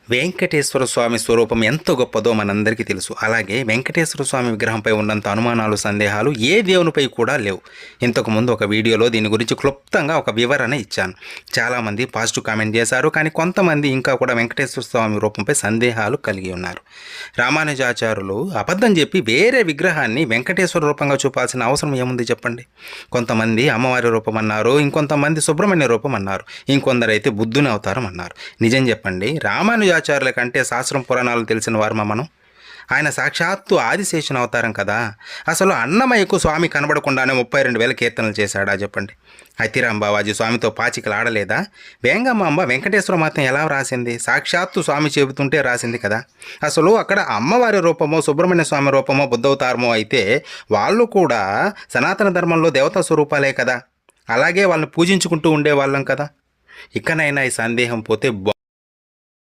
వెంకటేశ్వర స్వామి స్వరూపం ఎంత గొప్పదో మనందరికీ తెలుసు. అలాగే వెంకటేశ్వర స్వామి విగ్రహంపై ఉన్నంత అనుమానాలు, సందేహాలు ఏ దేవునిపై కూడా లేవు. ఇంతకుముందు ఒక వీడియోలో దీని గురించి క్లుప్తంగా ఒక వివరణ ఇచ్చాను. చాలామంది పాజిటివ్ కామెంట్ చేశారు. కానీ కొంతమంది ఇంకా కూడా వెంకటేశ్వర స్వామి రూపంపై సందేహాలు కలిగి ఉన్నారు. రామానుజాచారులు అబద్ధం చెప్పి వేరే విగ్రహాన్ని వెంకటేశ్వర రూపంగా చూపాల్సిన అవసరం ఏముంది చెప్పండి. కొంతమంది అమ్మవారి రూపం అన్నారు, ఇంకొంతమంది సుబ్రహ్మణ్య రూపం అన్నారు, ఇంకొందరైతే బుద్ధుని అవతారం అన్నారు. నిజం చెప్పండి, రామానుజాచార్యుల కంటే శాస్త్రం పురాణాలు తెలిసిన వారమా మనం? ఆయన సాక్షాత్తు ఆదిశేషుని అవతారం కదా. అసలు అన్నమయ్యకు స్వామి కనబడకుండానే 32,000 కీర్తనలు చేశాడా చెప్పండి. అతిరాం బావాజీ స్వామితో పాచికలు ఆడలేదా? వేంగమాంబ వెంకటేశ్వర మాత్రం ఎలా రాసింది? సాక్షాత్తు స్వామి చెబుతుంటే రాసింది కదా. అసలు అక్కడ అమ్మవారి రూపమో, సుబ్రహ్మణ్య స్వామి రూపమో, బుద్ధవతారమో అయితే వాళ్ళు కూడా సనాతన ధర్మంలో దేవతా స్వరూపాలే కదా. అలాగే వాళ్ళని పూజించుకుంటూ ఉండేవాళ్ళం కదా. ఇకనైనా ఈ సందేహం పోతే